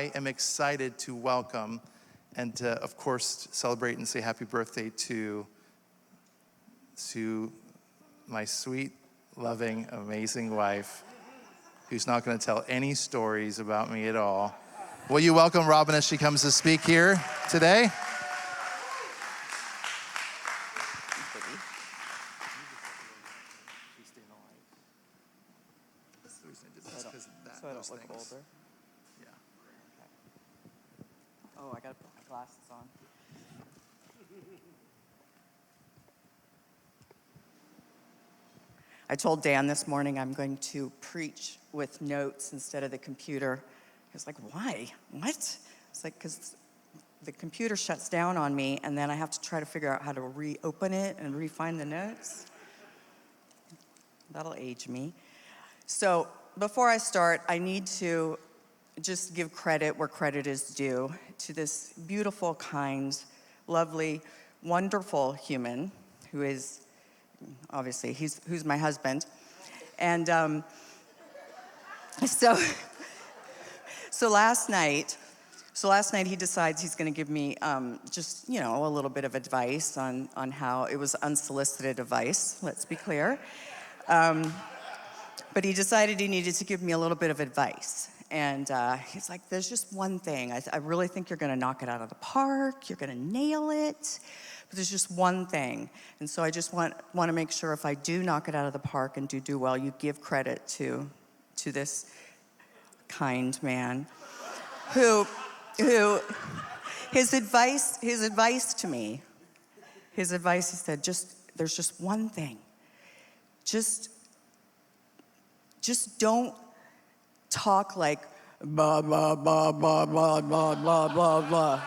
I am excited to welcome and to, of course, celebrate and say happy birthday to my sweet, loving, amazing wife, who's not going to tell any stories about me at all. Will you welcome Robyn as she comes to speak here today? So I don't look older? Yeah. Okay. Oh, I gotta put my glasses on. I told Dan this morning I'm going to preach with notes instead of the computer. He was like, why? What? It's like, because the computer shuts down on me, and then I have to try to figure out how to reopen it and re-find the notes. That'll age me. So before I start, I need to just give credit where credit is due to this beautiful, kind, lovely, wonderful human who is, obviously, who's my husband. And so last night he decides he's going to give me just, a little bit of advice on how it was unsolicited advice, let's be clear. But he decided he needed to give me a little bit of advice. And he's like, there's just one thing. I really think you're going to knock it out of the park. You're going to nail it. But there's just one thing. And so I just want to make sure if I do knock it out of the park and do well, you give credit to this kind man who his advice to me, he said, there's just one thing. Just don't talk like blah, blah, blah, blah, blah, blah, blah, blah, blah.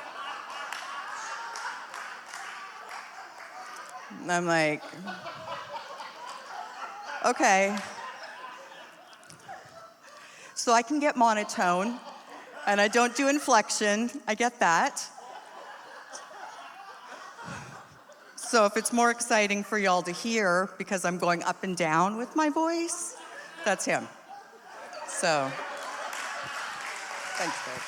And I'm like, okay. So I can get monotone, and I don't do inflection. I get that. So if it's more exciting for y'all to hear because I'm going up and down with my voice, that's him. So, thanks, babe.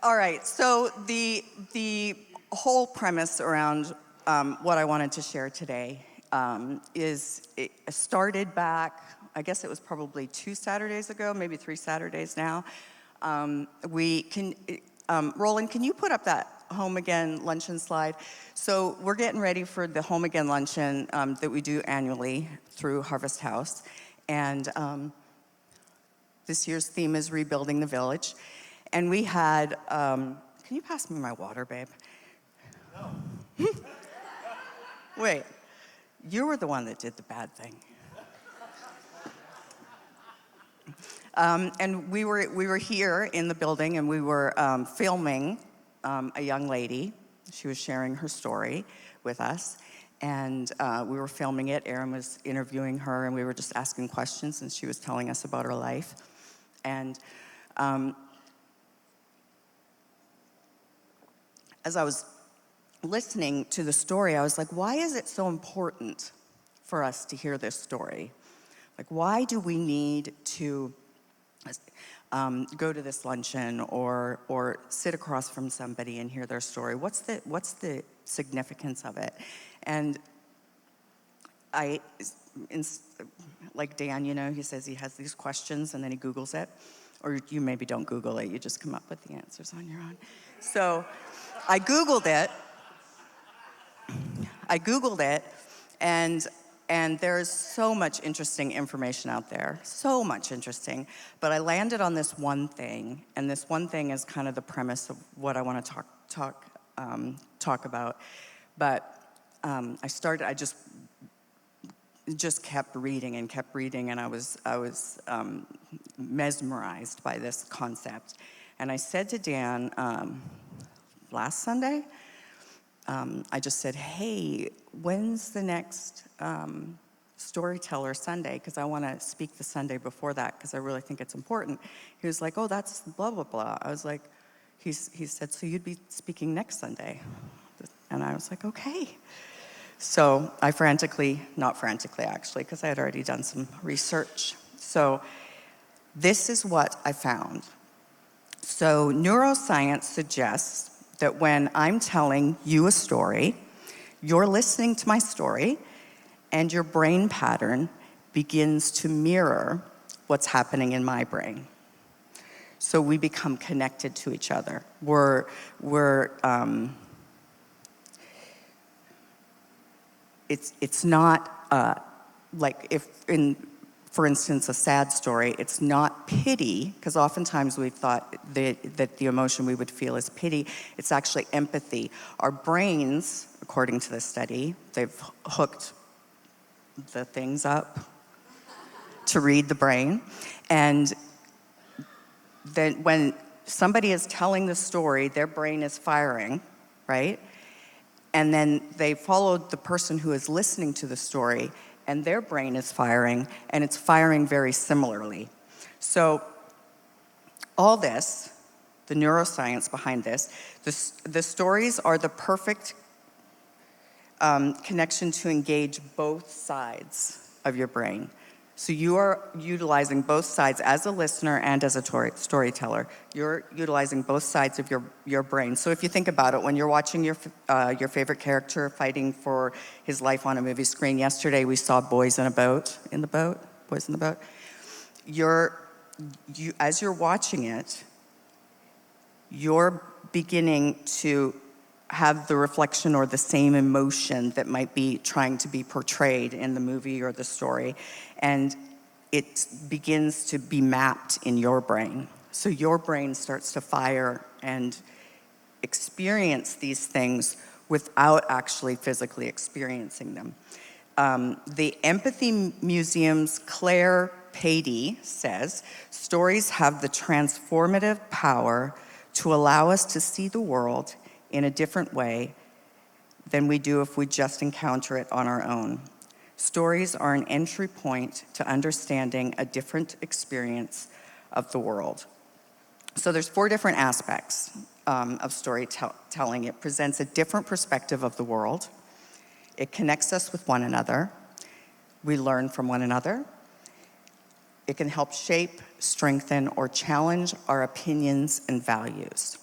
All right, so the whole premise around what I wanted to share today is it started back, I guess it was probably 2 Saturdays ago, maybe 3 Saturdays now. Roland, can you put up that Home Again luncheon slide? So we're getting ready for the Home Again luncheon that we do annually through Harvest House. And this year's theme is Rebuilding the Village. And we had, can you pass me my water, babe? No. Wait, you were the one that did the bad thing. And we were here in the building, and we were filming a young lady. She was sharing her story with us, and we were filming it. Aaron was interviewing her, and we were just asking questions, and she was telling us about her life. And as I was listening to the story, I was like, why is it so important for us to hear this story? Like, why do we need to go to this luncheon or sit across from somebody and hear their story? What's the significance of it? And like Dan, he says he has these questions and then he Googles it. Or you maybe don't Google it, you just come up with the answers on your own. So I Googled it, and there's so much interesting information out there, so much interesting. But I landed on this one thing, and this one thing is kind of the premise of what I want to talk about. But I just kept reading, and I was mesmerized by this concept. And I said to Dan last Sunday, I just said, hey, when's the next Storyteller Sunday? Because I want to speak the Sunday before that, because I really think it's important. He was like, oh, that's blah, blah, blah. I was like, he said, so you'd be speaking next Sunday? And I was like, okay. So I not frantically actually, because I had already done some research. So this is what I found. So neuroscience suggests that when I'm telling you a story, you're listening to my story, and your brain pattern begins to mirror what's happening in my brain. So we become connected to each other. It's not like if for instance, a sad story, it's not pity, because oftentimes we've thought that the emotion we would feel is pity. It's actually empathy. Our brains, according to this study, they've hooked the things up to read the brain. And then when somebody is telling the story, their brain is firing, right? And then they followed the person who is listening to the story, and their brain is firing, and it's firing very similarly. So all this, the neuroscience behind this, the stories are the perfect connection to engage both sides of your brain. So you are utilizing both sides as a listener and as a storyteller. You're utilizing both sides of your brain. So if you think about it, when you're watching your favorite character fighting for his life on a movie screen, yesterday we saw Boys in the Boat. As you're watching it, you're beginning to have the reflection or the same emotion that might be trying to be portrayed in the movie or the story, and it begins to be mapped in your brain. So your brain starts to fire and experience these things without actually physically experiencing them. The Empathy Museum's Claire Pady says, stories have the transformative power to allow us to see the world in a different way than we do if we just encounter it on our own. Stories are an entry point to understanding a different experience of the world. So there's 4 different aspects of storytelling. It presents a different perspective of the world. It connects us with one another. We learn from one another. It can help shape, strengthen, or challenge our opinions and values.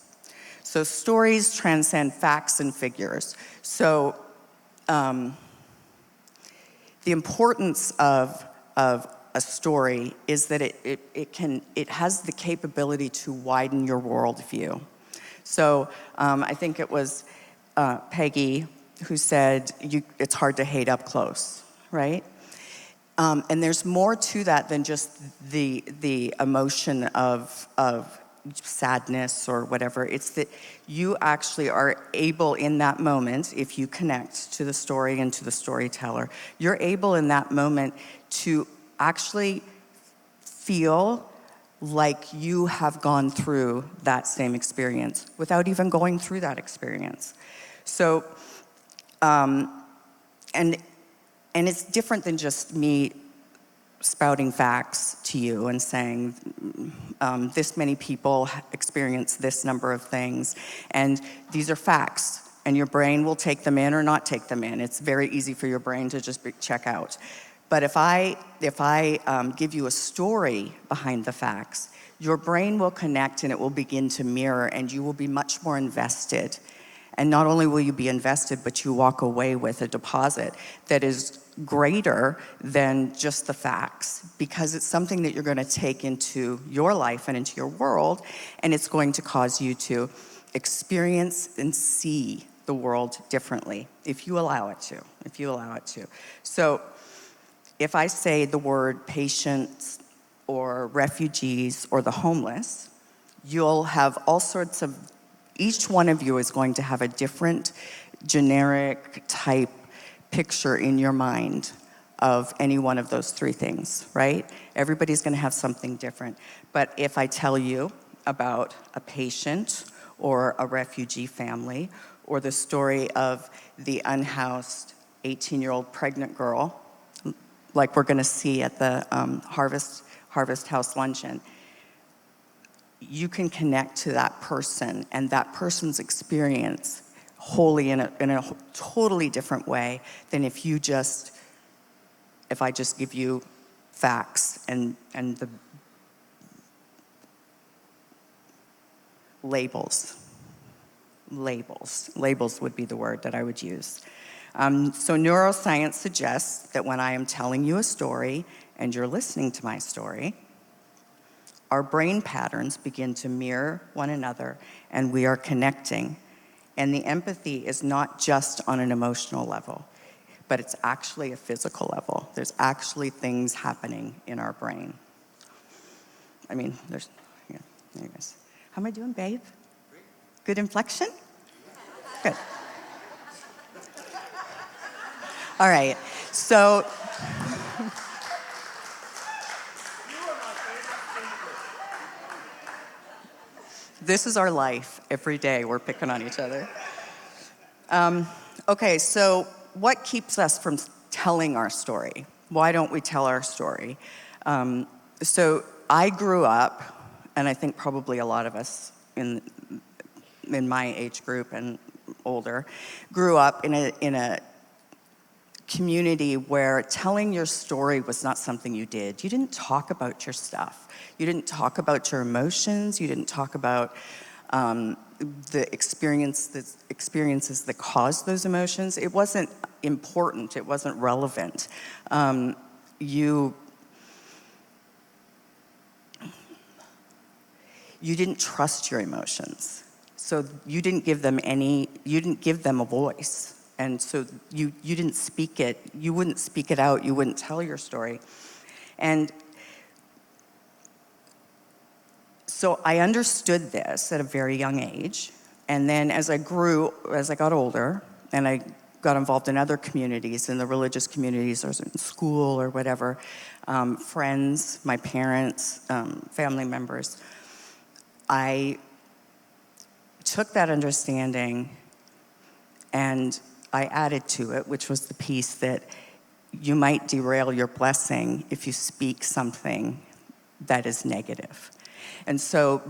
So stories transcend facts and figures. So the importance of a story is that it has the capability to widen your worldview. So I think it was Peggy who said, it's hard to hate up close, right? And there's more to that than just the emotion of sadness or whatever. It's that you actually are able in that moment, if you connect to the story and to the storyteller, you're able in that moment to actually feel like you have gone through that same experience without even going through that experience. So, and it's different than just me spouting facts to you and saying this many people experience this number of things, and these are facts, and your brain will take them in or not take them in. It's very easy for your brain to just check out. But if I give you a story behind the facts, your brain will connect and it will begin to mirror, and you will be much more invested. And not only will you be invested, but you walk away with a deposit that is greater than just the facts, because it's something that you're going to take into your life and into your world, and it's going to cause you to experience and see the world differently if you allow it to. So if I say the word patients or refugees or the homeless, you'll have all sorts of, each one of you is going to have a different generic type picture in your mind of any one of those 3 things, right? Everybody's going to have something different. But if I tell you about a patient or a refugee family, or the story of the unhoused 18-year-old pregnant girl, like we're going to see at the Harvest House Luncheon, you can connect to that person and that person's experience wholly in a totally different way than if I just give you facts and the labels. Labels would be the word that I would use. So neuroscience suggests that when I am telling you a story and you're listening to my story, our brain patterns begin to mirror one another and we are connecting. And the empathy is not just on an emotional level, but it's actually a physical level. There's actually things happening in our brain. I mean, there you guys. How am I doing, babe? Good inflection? Good. All right, so this is our life. Every day we're picking on each other. Okay, so what keeps us from telling our story? Why don't we tell our story? So I grew up, and I think probably a lot of us in my age group and older, grew up in a community where telling your story was not something you did. You didn't talk about your stuff. You didn't talk about your emotions. You didn't talk about the experiences that caused those emotions. It wasn't important. It wasn't relevant. You didn't trust your emotions. So you didn't give them a voice. And so you didn't speak it. You wouldn't speak it out. You wouldn't tell your story. And so I understood this at a very young age. And then as I got older, and I got involved in other communities, in the religious communities or in school or whatever, friends, my parents, family members, I took that understanding and I added to it, which was the piece that you might derail your blessing if you speak something that is negative. And so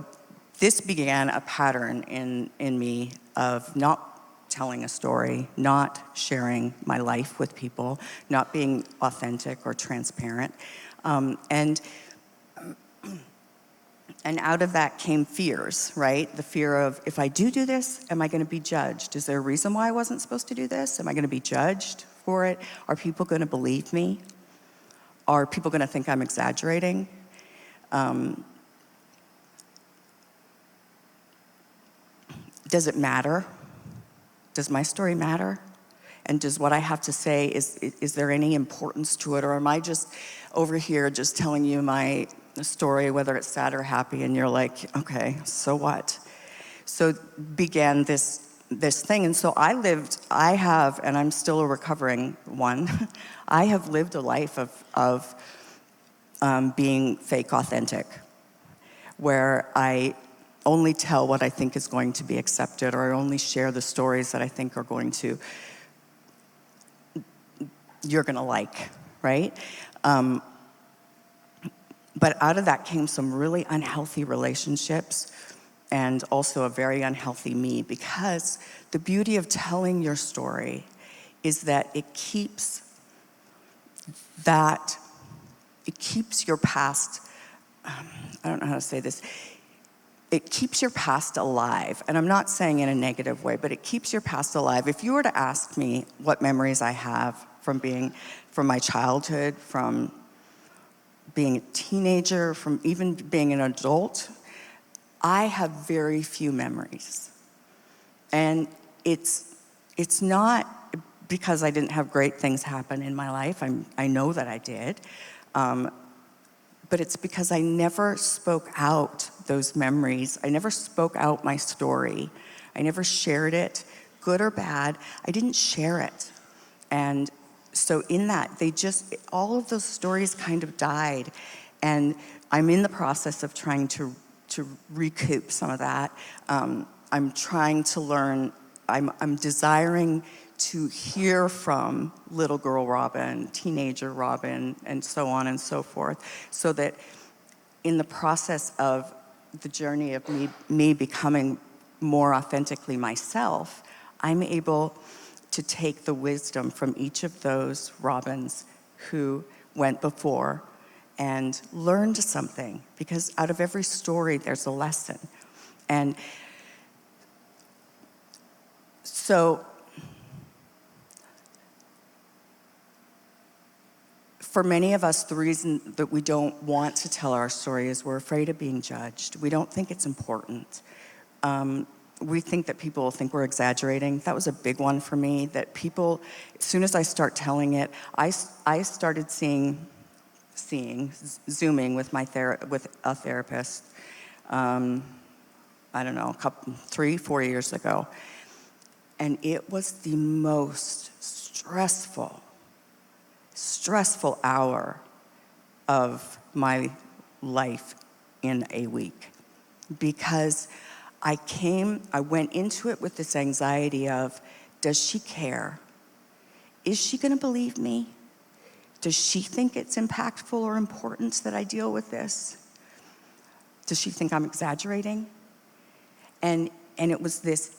this began a pattern in me of not telling a story, not sharing my life with people, not being authentic or transparent. And out of that came fears, right? The fear of, if I do this, am I going to be judged? Is there a reason why I wasn't supposed to do this? Am I going to be judged for it? Are people going to believe me? Are people going to think I'm exaggerating? Does it matter? Does my story matter? And does what I have to say, is there any importance to it? Or am I just over here just telling you my story, whether it's sad or happy, and you're like, okay, so what? So began this thing. And so I have, and I'm still a recovering one, I have lived a life of being fake authentic, where I only tell what I think is going to be accepted, or I only share the stories that I think are you're going to like, right? But out of that came some really unhealthy relationships and also a very unhealthy me, because the beauty of telling your story is that it keeps your past, I don't know how to say this, it keeps your past alive. And I'm not saying in a negative way, but it keeps your past alive. If you were to ask me what memories I have from my childhood, from being a teenager, from even being an adult, I have very few memories. And it's not because I didn't have great things happen in my life. I know that I did. But it's because I never spoke out those memories. I never spoke out my story. I never shared it, good or bad. I didn't share it. And so in that, all of those stories kind of died. And I'm in the process of trying to recoup some of that. I'm trying to learn, I'm desiring to hear from little girl Robyn, teenager Robyn, and so on and so forth, so that in the process of the journey of me becoming more authentically myself, I'm able to take the wisdom from each of those Robyns who went before and learned something, because out of every story, there's a lesson. And so, for many of us, the reason that we don't want to tell our story is we're afraid of being judged. We don't think it's important. We think that people will think we're exaggerating. That was a big one for me, that people, as soon as I start telling it, I started Zooming with with a therapist, I don't know, 3-4 years ago. And it was the most stressful hour of my life in a week, because I went into it with this anxiety of, does she care? Is she gonna believe me? Does she think it's impactful or important that I deal with this? Does she think I'm exaggerating? And it was this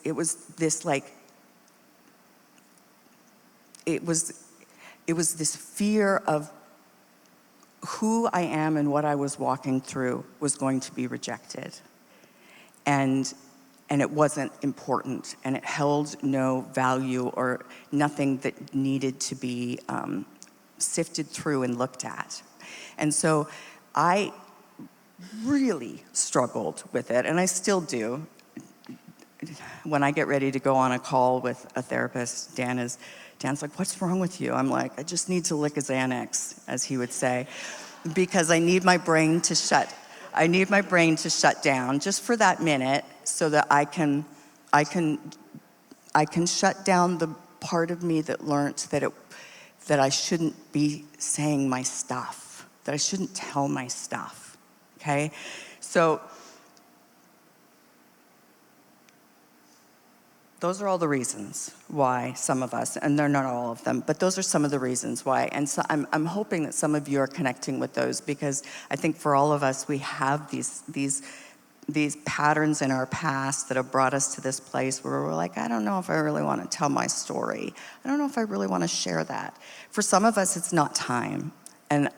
fear of who I am and what I was walking through was going to be rejected. And it wasn't important, and it held no value or nothing that needed to be sifted through and looked at. And so I really struggled with it, and I still do. When I get ready to go on a call with a therapist, Dan's like, what's wrong with you? I'm like, I just need to lick a Xanax, as he would say, because I need my brain to shut down just for that minute, so that I can shut down the part of me that learned that I shouldn't be saying my stuff, that I shouldn't tell my stuff, okay? So those are all the reasons why some of us, and they're not all of them, but those are some of the reasons why. And so I'm hoping that some of you are connecting with those, because I think for all of us, we have these patterns in our past that have brought us to this place where we're like, I don't know if I really want to tell my story. I don't know if I really want to share that. For some of us, it's not time. And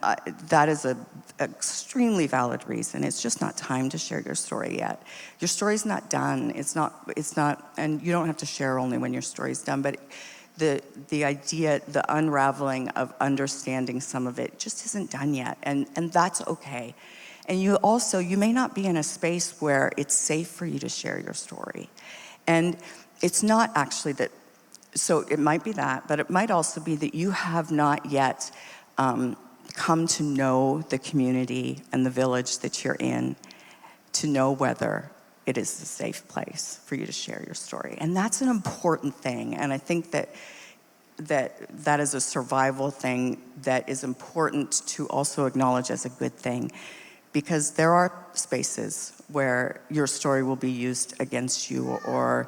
that is an extremely valid reason. It's just not time to share your story yet. Your story's not done. It's not, and you don't have to share only when your story's done, but the idea, the unraveling of understanding some of it just isn't done yet, and that's okay. And you may not be in a space where it's safe for you to share your story. And it's not actually that, so it might be that, but it might also be that you have not yet come to know the community and the village that you're in to know whether it is a safe place for you to share your story. And that's an important thing. And I think that is a survival thing that is important to also acknowledge as a good thing, because there are spaces where your story will be used against you, or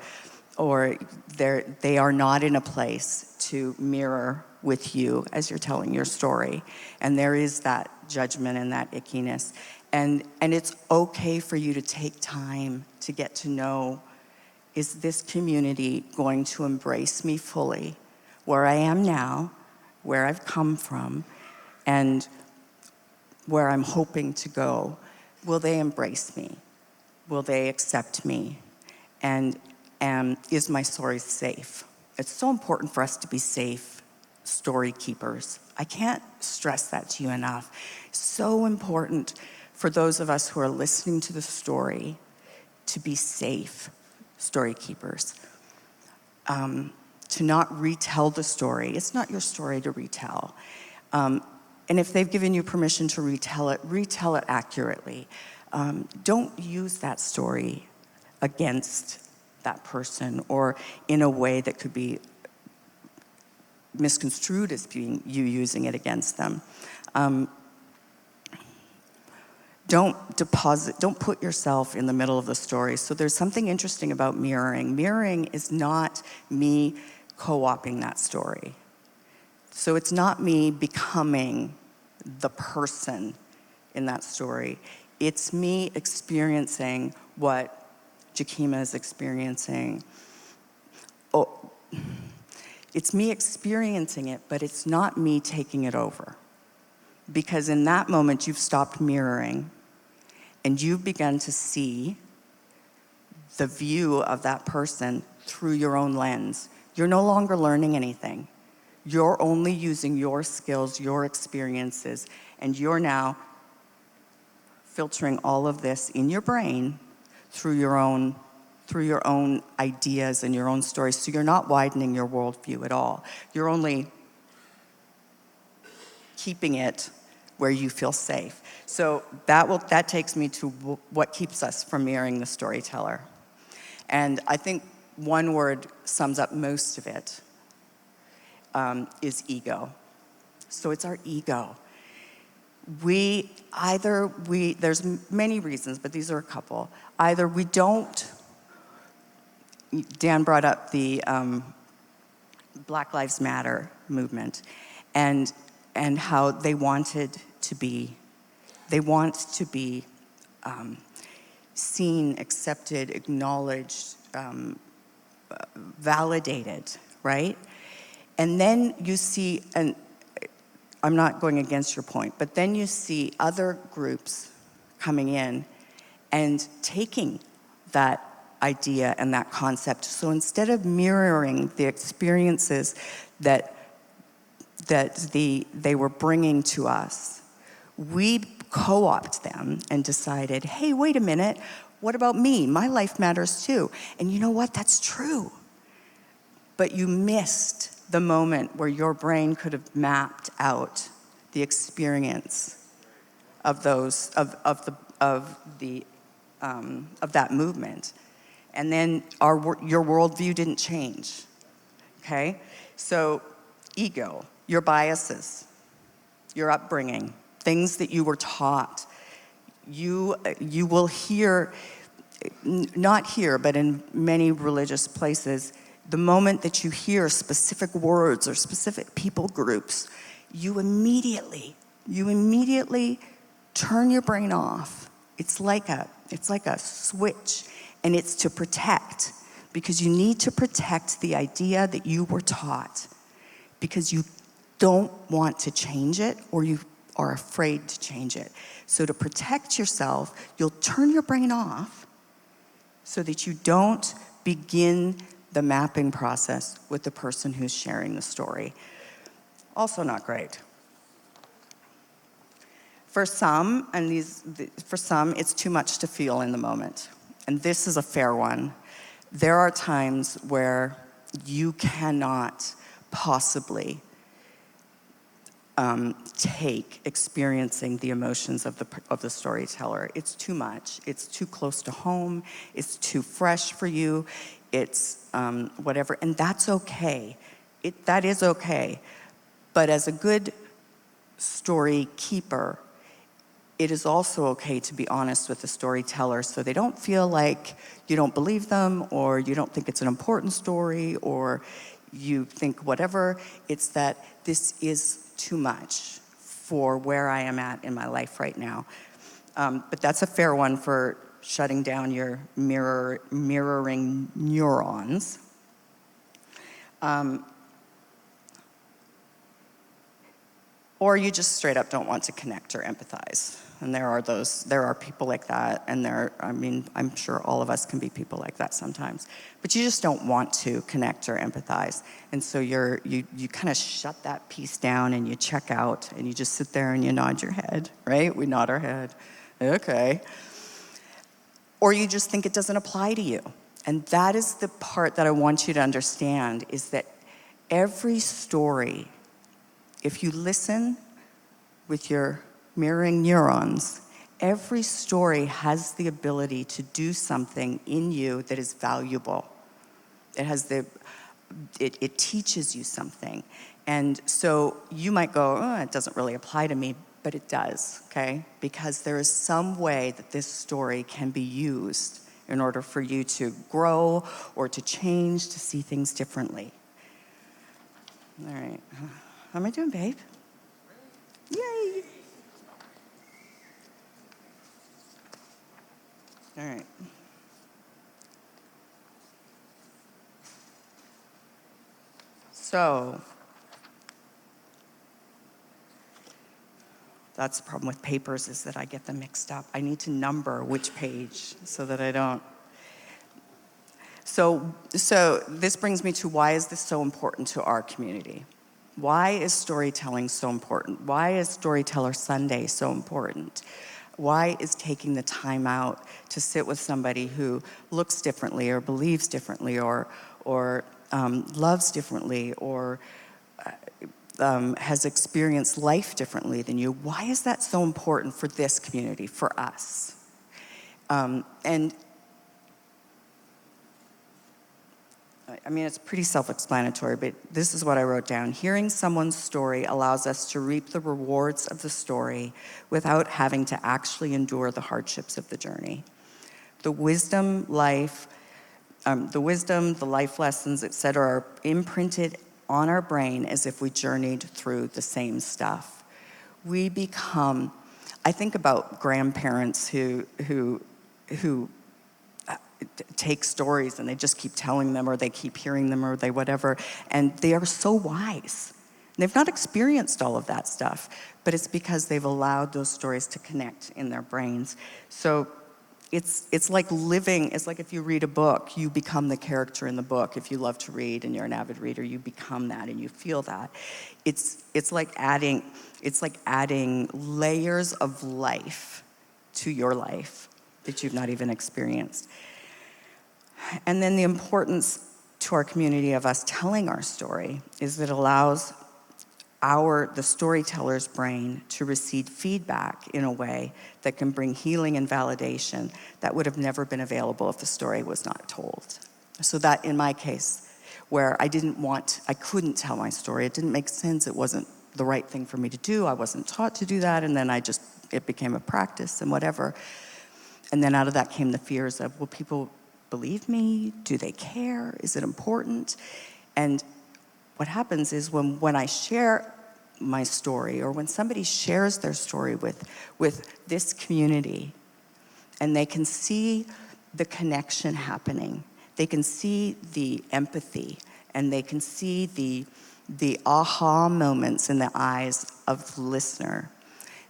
they are not in a place to mirror with you as you're telling your story. And there is that judgment and that ickiness. And it's okay for you to take time to get to know, is this community going to embrace me fully, where I am now, where I've come from, and where I'm hoping to go? Will they embrace me? Will they accept me? And is my story safe? It's so important for us to be safe story keepers. I can't stress that to you enough. So important for those of us who are listening to the story to be safe story keepers. To not retell the story. It's not your story to retell. And if they've given you permission to retell it accurately. Don't use that story against that person or in a way that could be misconstrued as being you using it against them. Don't put yourself in the middle of the story. So there's something interesting about mirroring. Mirroring is not me co-opting that story. So it's not me becoming the person in that story. It's me experiencing what Jakima is experiencing, It's me experiencing it, but it's not me taking it over. Because in that moment, you've stopped mirroring, and you've begun to see the view of that person through your own lens. You're no longer learning anything. You're only using your skills, your experiences, and you're now filtering all of this in your brain through your own ideas and your own stories. So you're not widening your worldview at all. You're only keeping it where you feel safe. So that takes me to what keeps us from mirroring the storyteller. And I think one word sums up most of it, is ego. So it's our ego. There's many reasons, but these are a couple. Either we don't, Dan brought up the Black Lives Matter movement and how they want to be seen, accepted, acknowledged, validated, right? And then you see, and I'm not going against your point, but then you see other groups coming in and taking that idea and that concept. So instead of mirroring the experiences that they were bringing to us, we co-opted them and decided, hey, wait a minute, what about me? My life matters too. And you know what? That's true. But you missed the moment where your brain could have mapped out the experience of that movement, and then your worldview didn't change. Okay, so ego, your biases, your upbringing, things that you were taught. You will hear, not here, but in many religious places, the moment that you hear specific words or specific people groups, you immediately turn your brain off. It's like a switch, and it's to protect, because you need to protect the idea that you were taught, because you don't want to change it, or you are afraid to change it. So to protect yourself, you'll turn your brain off so that you don't begin the mapping process with the person who's sharing the story. Also not great. For some, it's too much to feel in the moment. And this is a fair one. There are times where you cannot possibly take experiencing the emotions of the storyteller. It's too much. It's too close to home. It's too fresh for you. It's whatever, and that's okay. That is okay. But as a good story keeper, it is also okay to be honest with the storyteller, so they don't feel like you don't believe them, or you don't think it's an important story, or you think whatever. It's that this is too much for where I am at in my life right now. But that's a fair one for shutting down your mirroring neurons. Or you just straight up don't want to connect or empathize. And there are people like that, and I'm sure all of us can be people like that sometimes. But you just don't want to connect or empathize. And so you kind of shut that piece down, and you check out, and you just sit there and you nod your head, right? We nod our head. Okay. Or you just think it doesn't apply to you. And that is the part that I want you to understand, is that every story, if you listen with your mirroring neurons, every story has the ability to do something in you that is valuable. It teaches you something. And so you might go, oh, it doesn't really apply to me, but it does, okay? Because there is some way that this story can be used in order for you to grow or to change, to see things differently. All right. How am I doing, babe? Yay! All right. So that's the problem with papers, is that I get them mixed up. I need to number which page so that I don't. So this brings me to, why is this so important to our community? Why is storytelling so important? Why is Storyteller Sunday so important? Why is taking the time out to sit with somebody who looks differently or believes differently or loves differently or has experienced life differently than you? Why is that so important for this community, for us? And I mean, it's pretty self-explanatory, but this is what I wrote down. Hearing someone's story allows us to reap the rewards of the story without having to actually endure the hardships of the journey. The wisdom, the life lessons, etc., are imprinted on our brain as if we journeyed through the same stuff. We become, I think about grandparents who take stories and they just keep telling them, or they keep hearing them, or they whatever, and they are so wise. They've not experienced all of that stuff, but it's because they've allowed those stories to connect in their brains. So it's like living, it's like if you read a book, you become the character in the book. If you love to read and you're an avid reader, you become that and you feel that. It's like adding layers of life to your life that you've not even experienced. And then the importance to our community of us telling our story is that it allows the storyteller's brain to receive feedback in a way that can bring healing and validation that would have never been available if the story was not told. So that, in my case, where I couldn't tell my story, it didn't make sense, it wasn't the right thing for me to do, I wasn't taught to do that, and then it became a practice and whatever. And then out of that came the fears of, will people believe me? Do they care? Is it important? And what happens is when I share my story, or when somebody shares their story with this community, and they can see the connection happening, they can see the empathy, and they can see the aha moments in the eyes of the listener,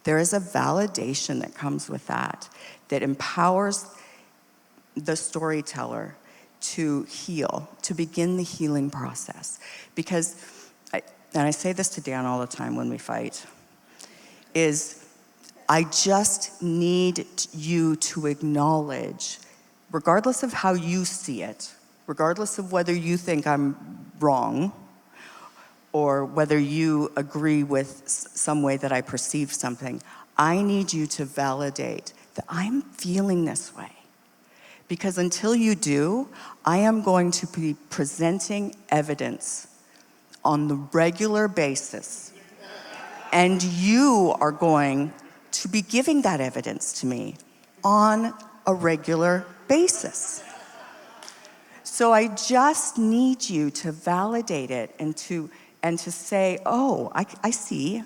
there is a validation that comes with that empowers the storyteller to heal, to begin the healing process. Because, and I say this to Dan all the time when we fight, is I just need you to acknowledge, regardless of how you see it, regardless of whether you think I'm wrong, or whether you agree with some way that I perceive something, I need you to validate that I'm feeling this way. Because until you do, I am going to be presenting evidence on the regular basis. And you are going to be giving that evidence to me on a regular basis. So I just need you to validate it and to say, oh, I see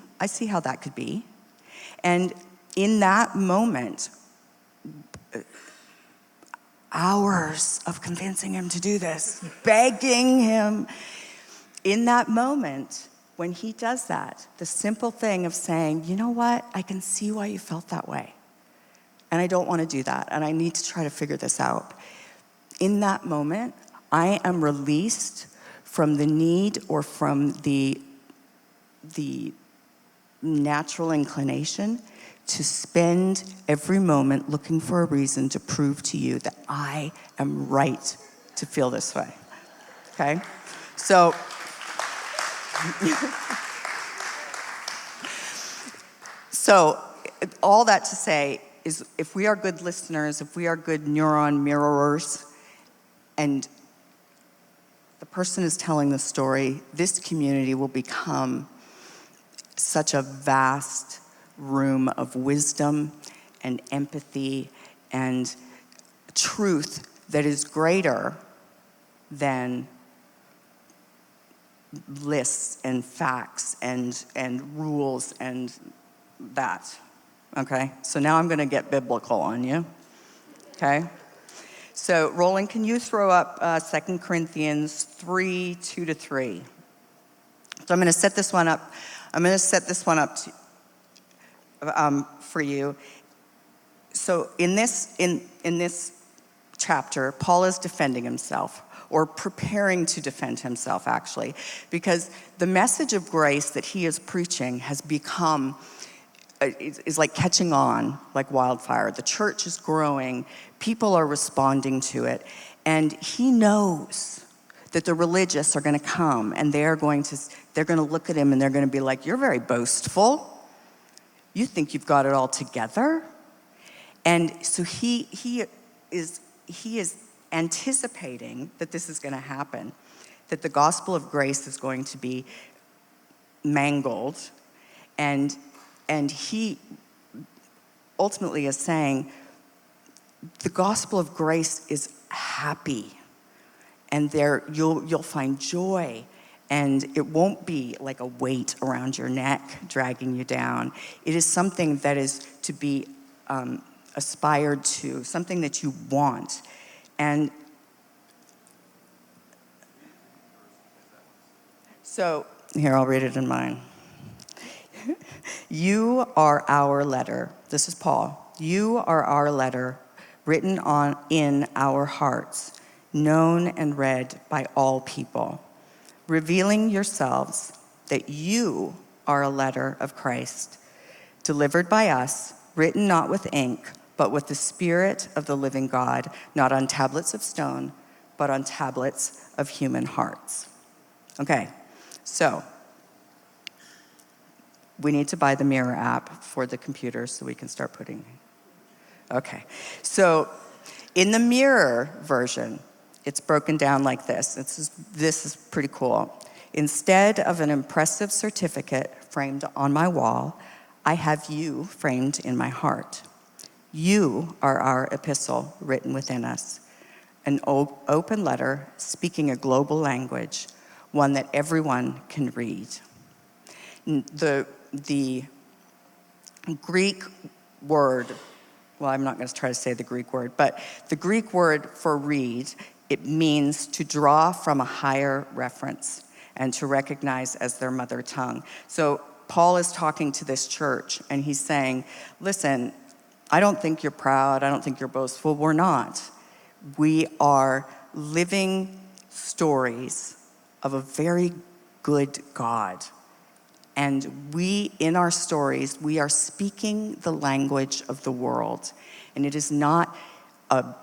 how that could be. And in that moment, hours of convincing him to do this, begging him. In that moment, when he does that, the simple thing of saying, you know what, I can see why you felt that way. And I don't want to do that, and I need to try to figure this out. In that moment, I am released from the need or from the natural inclination to spend every moment looking for a reason to prove to you that I am right to feel this way, okay? So, all that to say is, if we are good listeners, if we are good neuron mirrorers, and the person is telling the story, this community will become such a vast room of wisdom and empathy and truth that is greater than lists and facts and rules and that, okay? So now I'm gonna get biblical on you, okay? So Roland, can you throw up 2 Corinthians 3, 2-3? So I'm going to set this one up. For you. So in this chapter, Paul is defending himself, or preparing to defend himself, actually, because the message of grace that he is preaching has become, is like catching on like wildfire. The church is growing, people are responding to it, and he knows that the religious are going to come and they're going to look at him and they're going to be like, "You're very boastful. You think you've got it all together." And so he is anticipating that this is going to happen, that the gospel of grace is going to be mangled, and he ultimately is saying the gospel of grace is happy, and there you'll find joy, and it won't be like a weight around your neck dragging you down. It is something that is to be aspired to, something that you want. And so, here, I'll read it in mine. You are our letter. This is Paul. You are our letter, written in our hearts, known and read by all people, revealing yourselves that you are a letter of Christ, delivered by us, written not with ink, but with the Spirit of the living God, not on tablets of stone, but on tablets of human hearts. Okay, so we need to buy the Mirror app for the computer so we can start putting. Okay, so in the Mirror version, it's broken down like this. This is pretty cool. Instead of an impressive certificate framed on my wall, I have you framed in my heart. You are our epistle written within us, an open letter speaking a global language, one that everyone can read. The Greek word, well, I'm not going to try to say the Greek word, but the Greek word for read, it means to draw from a higher reference and to recognize as their mother tongue. So Paul is talking to this church, and he's saying, listen, I don't think you're proud. I don't think you're boastful. We're not. We are living stories of a very good God. And in our stories, we are speaking the language of the world. And it is not a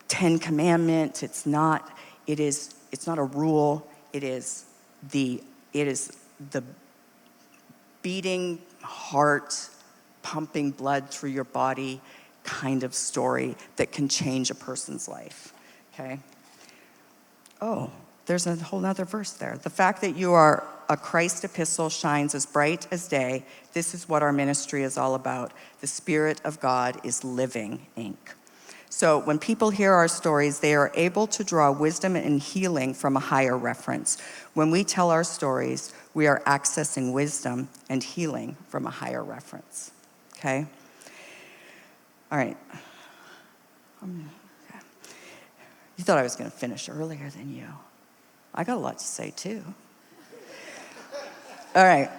10 commandment. It's not a rule. It is the beating heart, pumping blood through your body kind of story that can change a person's life, okay? Oh, there's a whole nother verse there. The fact that you are a Christ epistle shines as bright as day. This is what our ministry is all about. The Spirit of God is living ink. So when people hear our stories, they are able to draw wisdom and healing from a higher reference. When we tell our stories, we are accessing wisdom and healing from a higher reference. Okay? All right. You thought I was going to finish earlier than you. I got a lot to say, too. All right.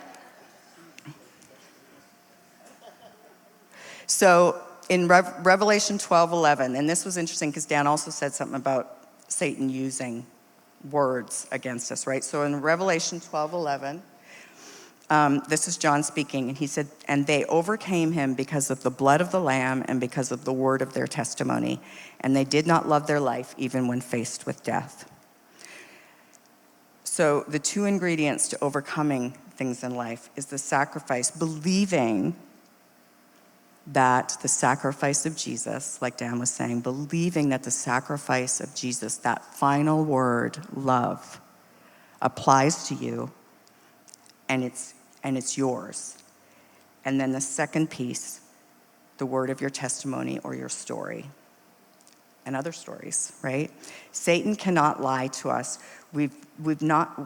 So in Revelation 12:11, and this was interesting because Dan also said something about Satan using words against us, right? So in Revelation 12:11, this is John speaking, and he said, and they overcame him because of the blood of the Lamb and because of the word of their testimony, and they did not love their life even when faced with death. So the two ingredients to overcoming things in life is the sacrifice, believing that the sacrifice of Jesus, like Dan was saying, believing that the sacrifice of Jesus, that final word, love, applies to you, and it's yours. And then the second piece, the word of your testimony or your story, and other stories, right? Satan cannot lie to us. We've not.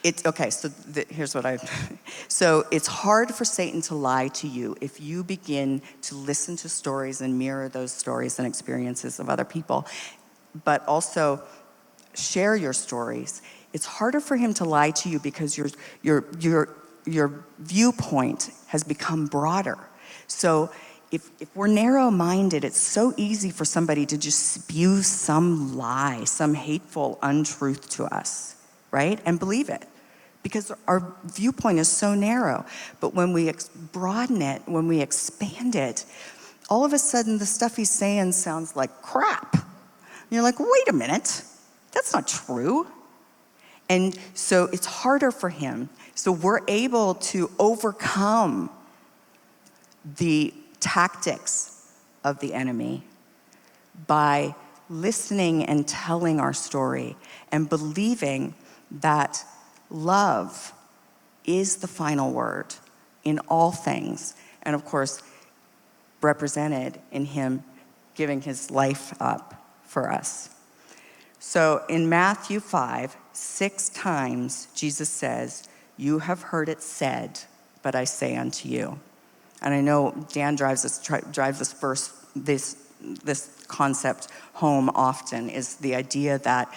Here's what so it's hard for Satan to lie to you if you begin to listen to stories and mirror those stories and experiences of other people. But also, share your stories, it's harder for him to lie to you because your viewpoint has become broader. So if we're narrow-minded, it's so easy for somebody to just spew some lie, some hateful untruth to us, right? And believe it, because our viewpoint is so narrow. But when we broaden it, when we expand it, all of a sudden the stuff he's saying sounds like crap. And you're like, wait a minute, that's not true. And so it's harder for him. So we're able to overcome the tactics of the enemy by listening and telling our story and believing that love is the final word in all things. And of course, represented in him giving his life up for us. So in Matthew 5, 6 times, Jesus says, "You have heard it said, but I say unto you." And I know Dan drives this concept home often, is the idea that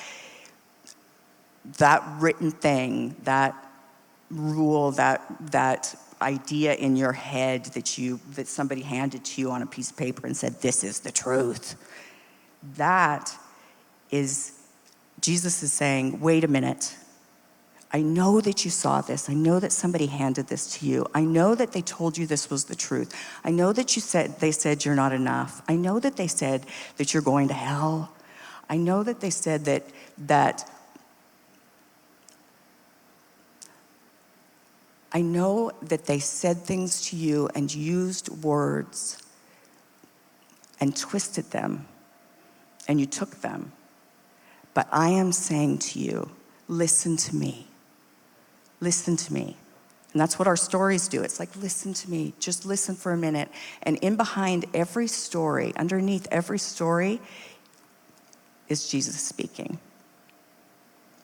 that written thing, that rule, that idea in your head that somebody handed to you on a piece of paper and said, "This is the truth." That is, Jesus is saying, wait a minute. I know that you saw this. I know that somebody handed this to you. I know that they told you this was the truth. I know that they said you're not enough. I know that they said that you're going to hell. I know that they said that I know that they said things to you and used words and twisted them, and you took them. But I am saying to you, listen to me. Listen to me. And that's what our stories do. It's like, listen to me. Just listen for a minute. And in behind every story, underneath every story, is Jesus speaking.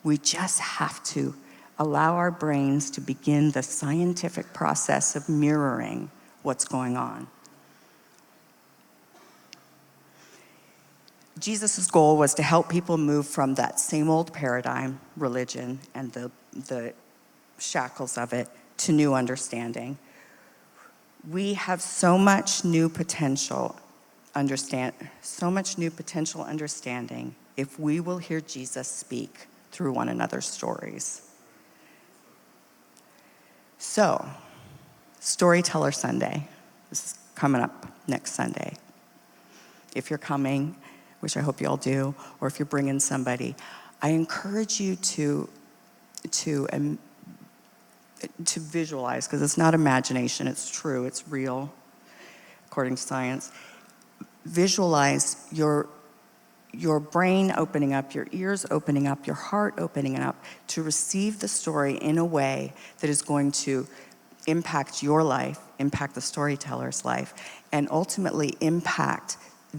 We just have to allow our brains to begin the scientific process of mirroring what's going on. Jesus' goal was to help people move from that same old paradigm, religion, and the shackles of it, to new understanding. We have so much new potential understanding if we will hear Jesus speak through one another's stories. So, Storyteller Sunday. This is coming up next Sunday. If you're coming, which I hope you all do, or if you're bringing somebody, I encourage you to visualize, because it's not imagination, it's true, it's real, according to science. Visualize your brain opening up, your ears opening up, your heart opening up to receive the story in a way that is going to impact your life, impact the storyteller's life, and ultimately impact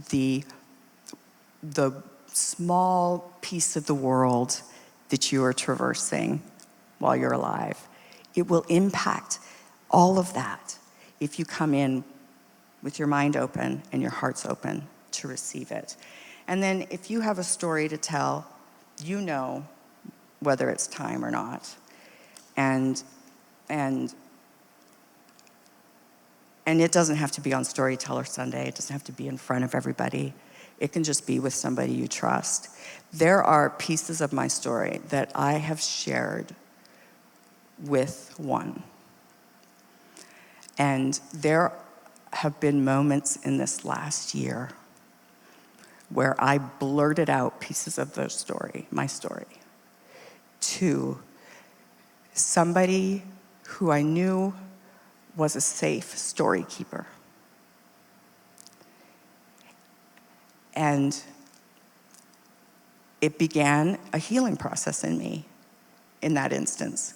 the small piece of the world that you are traversing while you're alive. It will impact all of that if you come in with your mind open and your heart's open to receive it. And then if you have a story to tell, you know whether it's time or not. And it doesn't have to be on Storyteller Sunday. It doesn't have to be in front of everybody. It can just be with somebody you trust. There are pieces of my story that I have shared with one. And there have been moments in this last year where I blurted out pieces of my story, to somebody who I knew was a safe story keeper. And it began a healing process in me in that instance.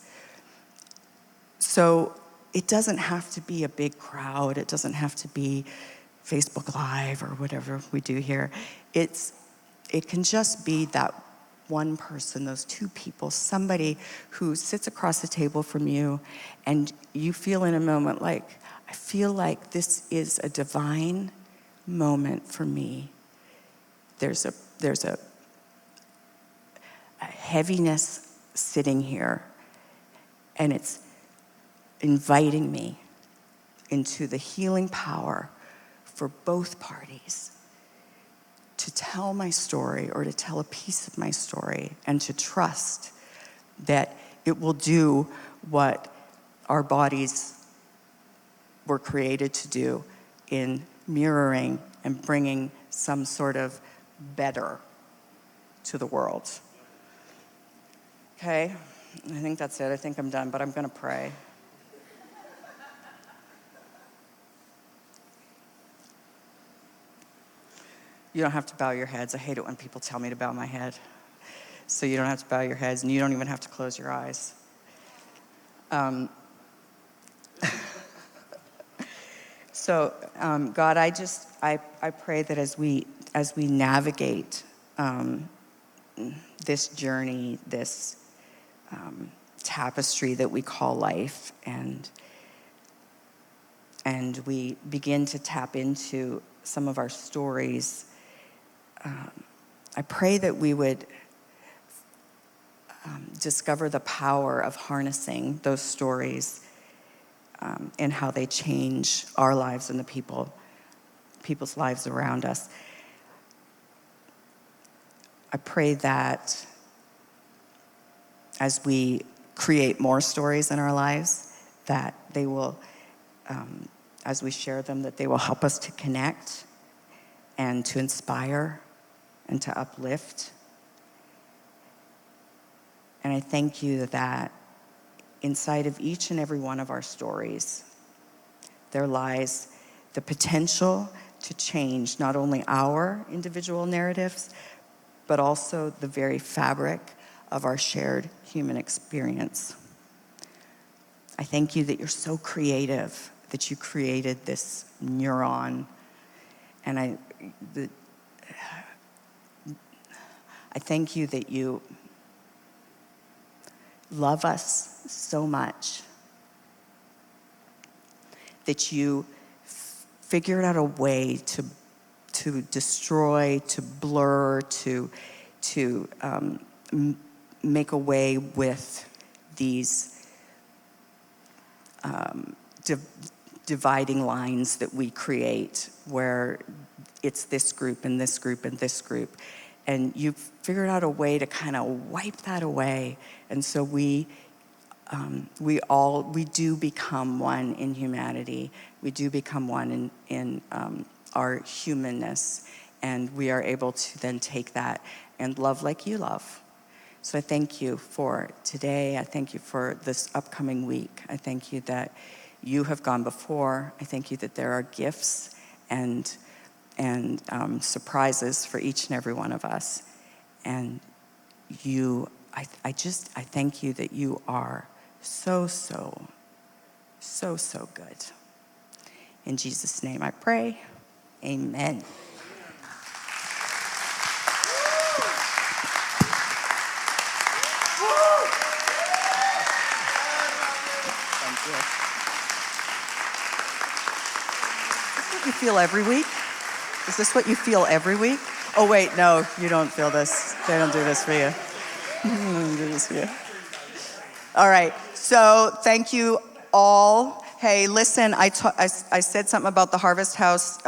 So it doesn't have to be a big crowd. It doesn't have to be Facebook Live or whatever we do here. It can just be that one person, those two people, somebody who sits across the table from you, and you feel in a moment like, I feel like this is a divine moment for me. There's heaviness sitting here, and it's inviting me into the healing power for both parties to tell my story or to tell a piece of my story and to trust that it will do what our bodies were created to do in mirroring and bringing some sort of better to the world. Okay, I think that's it. I think I'm done, but I'm going to pray. You don't have to bow your heads. I hate it when people tell me to bow my head. So you don't have to bow your heads, and you don't even have to close your eyes. So, God, I pray that as we navigate this journey, this tapestry that we call life, and we begin to tap into some of our stories, I pray that we would discover the power of harnessing those stories and how they change our lives and the people's lives around us. I pray that as we create more stories in our lives, that they will, as we share them, that they will help us to connect and to inspire and to uplift. And I thank you that inside of each and every one of our stories, there lies the potential to change not only our individual narratives, but also the very fabric of our shared human experience. I thank you that you're so creative, that you created this neuron. And I thank you that you love us so much that you figured out a way to destroy, to blur, to make a way with these dividing lines that we create, where it's this group and this group and this group. And you figured out a way to kind of wipe that away. And so we do become one in humanity. We do become one in our humanness. And we are able to then take that and love like you love. So I thank you for today. I thank you for this upcoming week. I thank you that you have gone before. I thank you that there are gifts and surprises for each and every one of us. And I thank you that you are so good. In Jesus' name I pray, amen. Thank you. Is this what you feel every week? Is this what you feel every week? Oh, wait, no, you don't feel this. They don't do this for you. They don't do this for you. All right, so thank you all. Hey, listen, I said something about the Harvest House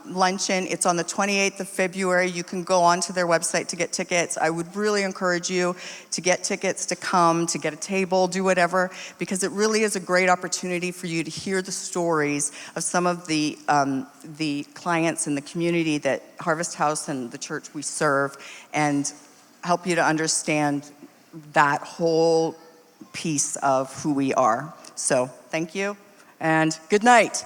luncheon. It's on the 28th of February. You can go onto their website to get tickets. I would really encourage you to get tickets, to come, to get a table, do whatever, because it really is a great opportunity for you to hear the stories of some of the clients in the community that Harvest House and the church we serve, and help you to understand that whole piece of who we are. So thank you, and good night.